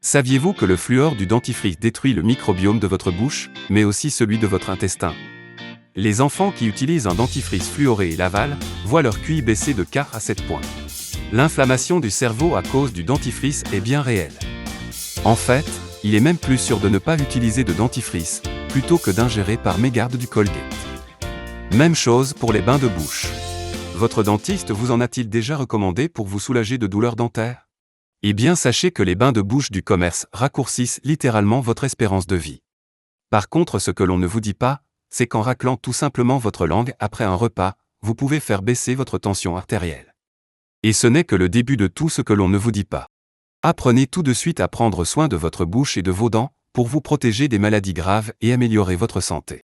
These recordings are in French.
Saviez-vous que le fluor du dentifrice détruit le microbiome de votre bouche, mais aussi celui de votre intestin? Les enfants qui utilisent un dentifrice fluoré et l'avalent voient leur QI baisser de 4 à 7 points. L'inflammation du cerveau à cause du dentifrice est bien réelle. En fait, il est même plus sûr de ne pas utiliser de dentifrice, plutôt que d'ingérer par mégarde du Colgate. Même chose pour les bains de bouche. Votre dentiste vous en a-t-il déjà recommandé pour vous soulager de douleurs dentaires? Eh bien, sachez que les bains de bouche du commerce raccourcissent littéralement votre espérance de vie. Par contre, ce que l'on ne vous dit pas, c'est qu'en raclant tout simplement votre langue après un repas, vous pouvez faire baisser votre tension artérielle. Et ce n'est que le début de tout ce que l'on ne vous dit pas. Apprenez tout de suite à prendre soin de votre bouche et de vos dents, pour vous protéger des maladies graves et améliorer votre santé.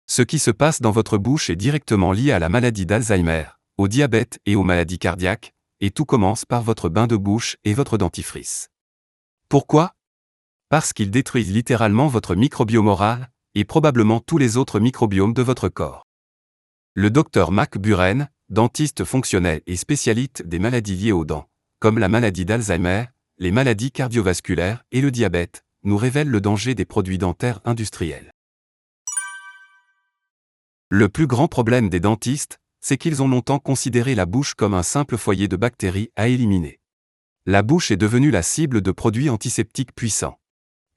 Ce qui se passe dans votre bouche est directement lié à la maladie d'Alzheimer, au diabète et aux maladies cardiaques, et tout commence par votre bain de bouche et votre dentifrice. Pourquoi? Parce qu'ils détruisent littéralement votre microbiome oral, et probablement tous les autres microbiomes de votre corps. Le docteur Mac Buren, dentiste fonctionnel et spécialiste des maladies liées aux dents, comme la maladie d'Alzheimer, les maladies cardiovasculaires et le diabète, nous révèle le danger des produits dentaires industriels. Le plus grand problème des dentistes, c'est qu'ils ont longtemps considéré la bouche comme un simple foyer de bactéries à éliminer. La bouche est devenue la cible de produits antiseptiques puissants.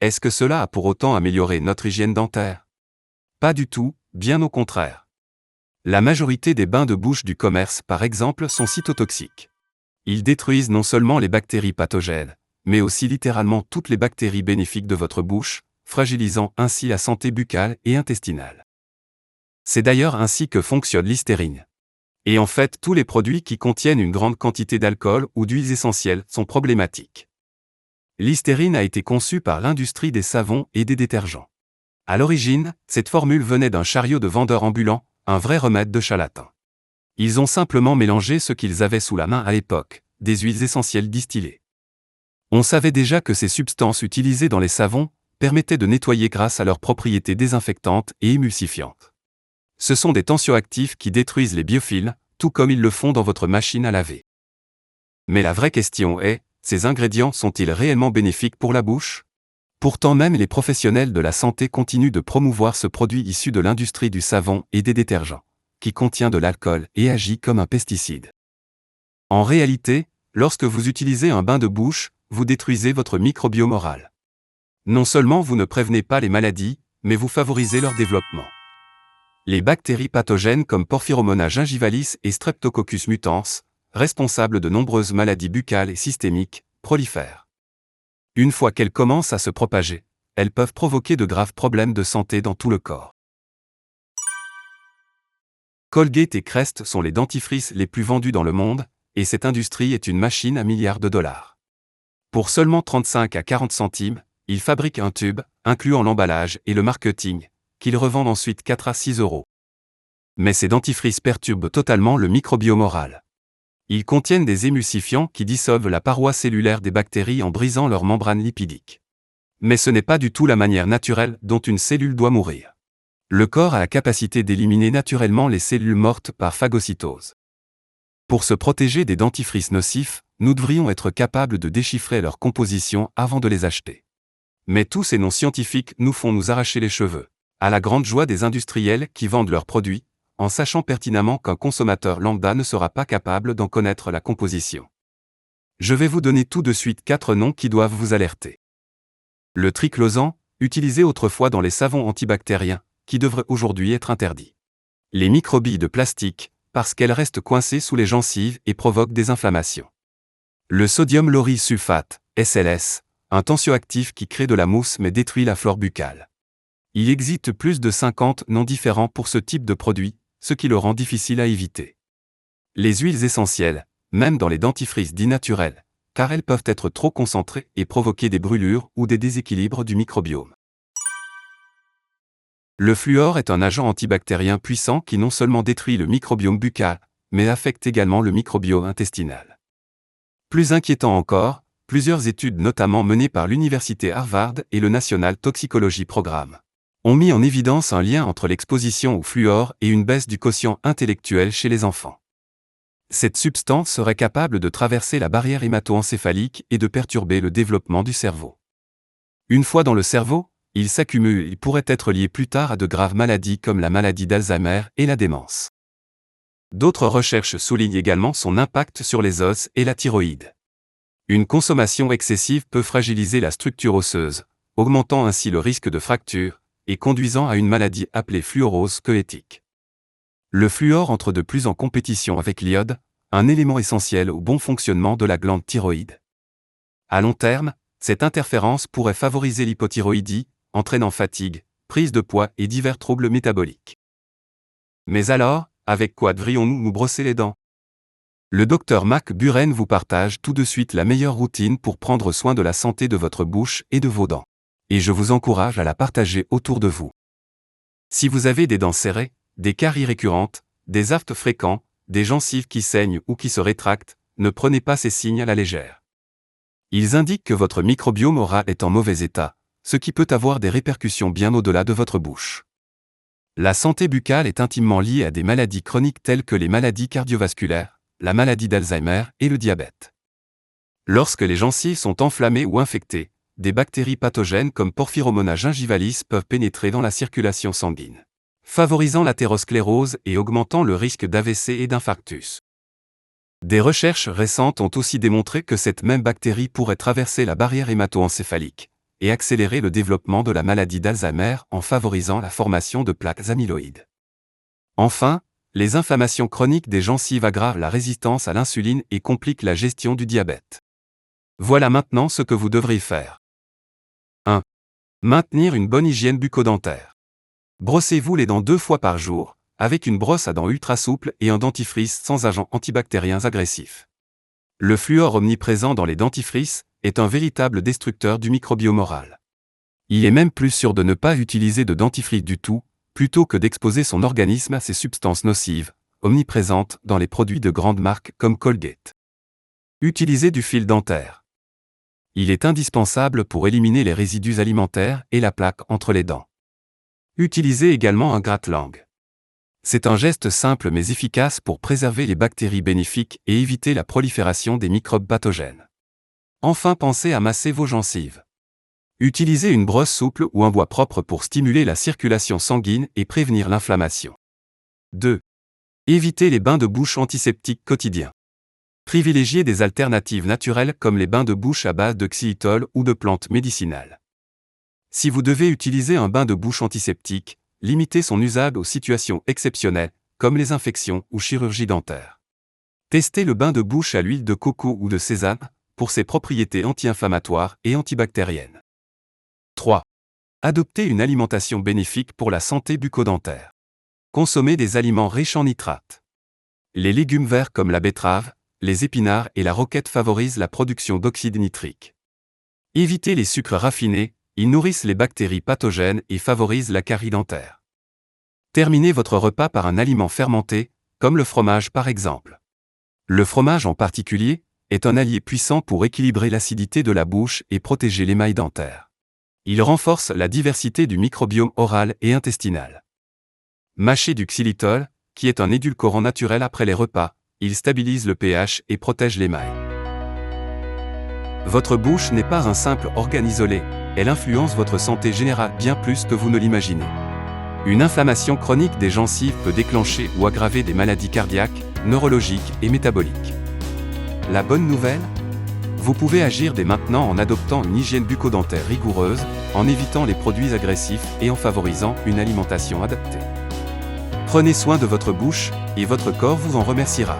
Est-ce que cela a pour autant amélioré notre hygiène dentaire? Pas du tout, bien au contraire. La majorité des bains de bouche du commerce, par exemple, sont cytotoxiques. Ils détruisent non seulement les bactéries pathogènes, mais aussi littéralement toutes les bactéries bénéfiques de votre bouche, fragilisant ainsi la santé buccale et intestinale. C'est d'ailleurs ainsi que fonctionne l'hystérine. Et en fait, tous les produits qui contiennent une grande quantité d'alcool ou d'huiles essentielles sont problématiques. L'hystérine a été conçue par l'industrie des savons et des détergents. À l'origine, cette formule venait d'un chariot de vendeurs ambulants, un vrai remède de charlatan. Ils ont simplement mélangé ce qu'ils avaient sous la main à l'époque, des huiles essentielles distillées. On savait déjà que ces substances utilisées dans les savons permettaient de nettoyer grâce à leurs propriétés désinfectantes et émulsifiantes. Ce sont des tensioactifs qui détruisent les biofilms, tout comme ils le font dans votre machine à laver. Mais la vraie question est, ces ingrédients sont-ils réellement bénéfiques pour la bouche? Pourtant même les professionnels de la santé continuent de promouvoir ce produit issu de l'industrie du savon et des détergents, qui contient de l'alcool et agit comme un pesticide. En réalité, lorsque vous utilisez un bain de bouche, vous détruisez votre microbiome oral. Non seulement vous ne prévenez pas les maladies, mais vous favorisez leur développement. Les bactéries pathogènes comme Porphyromonas gingivalis et Streptococcus mutans, responsables de nombreuses maladies buccales et systémiques, prolifèrent. Une fois qu'elles commencent à se propager, elles peuvent provoquer de graves problèmes de santé dans tout le corps. Colgate et Crest sont les dentifrices les plus vendus dans le monde, et cette industrie est une machine à milliards de dollars. Pour seulement 35 à 40 centimes, ils fabriquent un tube, incluant l'emballage et le marketing, qu'ils revendent ensuite 4 à 6 euros. Mais ces dentifrices perturbent totalement le microbiome oral. Ils contiennent des émulsifiants qui dissolvent la paroi cellulaire des bactéries en brisant leur membrane lipidique. Mais ce n'est pas du tout la manière naturelle dont une cellule doit mourir. Le corps a la capacité d'éliminer naturellement les cellules mortes par phagocytose. Pour se protéger des dentifrices nocifs, nous devrions être capables de déchiffrer leur composition avant de les acheter. Mais tous ces noms scientifiques nous font nous arracher les cheveux, à la grande joie des industriels qui vendent leurs produits, en sachant pertinemment qu'un consommateur lambda ne sera pas capable d'en connaître la composition. Je vais vous donner tout de suite 4 noms qui doivent vous alerter. Le triclosan, utilisé autrefois dans les savons antibactériens, qui devrait aujourd'hui être interdit. Les microbilles de plastique, parce qu'elles restent coincées sous les gencives et provoquent des inflammations. Le sodium lauryl sulfate, SLS, un tensioactif qui crée de la mousse mais détruit la flore buccale. Il existe plus de 50 noms différents pour ce type de produit, ce qui le rend difficile à éviter. Les huiles essentielles, même dans les dentifrices dits naturels, car elles peuvent être trop concentrées et provoquer des brûlures ou des déséquilibres du microbiome. Le fluor est un agent antibactérien puissant qui non seulement détruit le microbiome buccal, mais affecte également le microbiome intestinal. Plus inquiétant encore, plusieurs études notamment menées par l'Université Harvard et le National Toxicology Program ont mis en évidence un lien entre l'exposition au fluor et une baisse du quotient intellectuel chez les enfants. Cette substance serait capable de traverser la barrière hémato-encéphalique et de perturber le développement du cerveau. Une fois dans le cerveau, il s'accumule et pourrait être lié plus tard à de graves maladies comme la maladie d'Alzheimer et la démence. D'autres recherches soulignent également son impact sur les os et la thyroïde. Une consommation excessive peut fragiliser la structure osseuse, augmentant ainsi le risque de fracture et conduisant à une maladie appelée fluorose squelettique. Le fluor entre de plus en compétition avec l'iode, un élément essentiel au bon fonctionnement de la glande thyroïde. À long terme, cette interférence pourrait favoriser l'hypothyroïdie, entraînant fatigue, prise de poids et divers troubles métaboliques. Mais alors, avec quoi devrions-nous nous brosser les dents? Le Dr Mark Buren vous partage tout de suite la meilleure routine pour prendre soin de la santé de votre bouche et de vos dents. Et je vous encourage à la partager autour de vous. Si vous avez des dents serrées, des caries récurrentes, des aftes fréquents, des gencives qui saignent ou qui se rétractent, ne prenez pas ces signes à la légère. Ils indiquent que votre microbiome oral est en mauvais état, ce qui peut avoir des répercussions bien au-delà de votre bouche. La santé buccale est intimement liée à des maladies chroniques telles que les maladies cardiovasculaires, la maladie d'Alzheimer et le diabète. Lorsque les gencives sont enflammées ou infectées, des bactéries pathogènes comme Porphyromonas gingivalis peuvent pénétrer dans la circulation sanguine, favorisant l'athérosclérose et augmentant le risque d'AVC et d'infarctus. Des recherches récentes ont aussi démontré que cette même bactérie pourrait traverser la barrière hémato-encéphalique et accélérer le développement de la maladie d'Alzheimer en favorisant la formation de plaques amyloïdes. Enfin, les inflammations chroniques des gencives aggravent la résistance à l'insuline et compliquent la gestion du diabète. Voilà maintenant ce que vous devriez faire. 1. Maintenir une bonne hygiène bucco-dentaire. Brossez-vous les dents 2 fois par jour, avec une brosse à dents ultra souple et un dentifrice sans agents antibactériens agressifs. Le fluor omniprésent dans les dentifrices est un véritable destructeur du microbiome oral. Il est même plus sûr de ne pas utiliser de dentifrice du tout, plutôt que d'exposer son organisme à ces substances nocives, omniprésentes dans les produits de grandes marques comme Colgate. Utilisez du fil dentaire. Il est indispensable pour éliminer les résidus alimentaires et la plaque entre les dents. Utilisez également un gratte-langue. C'est un geste simple mais efficace pour préserver les bactéries bénéfiques et éviter la prolifération des microbes pathogènes. Enfin, pensez à masser vos gencives. Utilisez une brosse souple ou un bois propre pour stimuler la circulation sanguine et prévenir l'inflammation. 2. Évitez les bains de bouche antiseptiques quotidiens. Privilégiez des alternatives naturelles comme les bains de bouche à base de xylitol ou de plantes médicinales. Si vous devez utiliser un bain de bouche antiseptique, limitez son usage aux situations exceptionnelles, comme les infections ou chirurgie dentaire. Testez le bain de bouche à l'huile de coco ou de sésame pour ses propriétés anti-inflammatoires et antibactériennes. 3. Adoptez une alimentation bénéfique pour la santé bucco-dentaire. Consommez des aliments riches en nitrates. Les légumes verts comme la betterave, les épinards et la roquette favorisent la production d'oxyde nitrique. Évitez les sucres raffinés, ils nourrissent les bactéries pathogènes et favorisent la carie dentaire. Terminez votre repas par un aliment fermenté, comme le fromage par exemple. Le fromage en particulier est un allié puissant pour équilibrer l'acidité de la bouche et protéger l'émail dentaire. Il renforce la diversité du microbiome oral et intestinal. Mâchez du xylitol, qui est un édulcorant naturel après les repas, il stabilise le pH et protège l'émail. Votre bouche n'est pas un simple organe isolé, elle influence votre santé générale bien plus que vous ne l'imaginez. Une inflammation chronique des gencives peut déclencher ou aggraver des maladies cardiaques, neurologiques et métaboliques. La bonne nouvelle ? Vous pouvez agir dès maintenant en adoptant une hygiène bucco-dentaire rigoureuse, en évitant les produits agressifs et en favorisant une alimentation adaptée. Prenez soin de votre bouche, et votre corps vous en remerciera.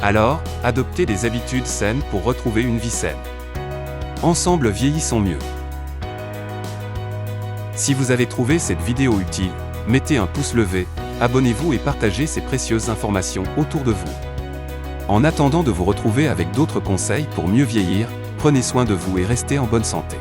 Alors, adoptez des habitudes saines pour retrouver une vie saine. Ensemble vieillissons mieux. Si vous avez trouvé cette vidéo utile, mettez un pouce levé, abonnez-vous et partagez ces précieuses informations autour de vous. En attendant de vous retrouver avec d'autres conseils pour mieux vieillir, prenez soin de vous et restez en bonne santé.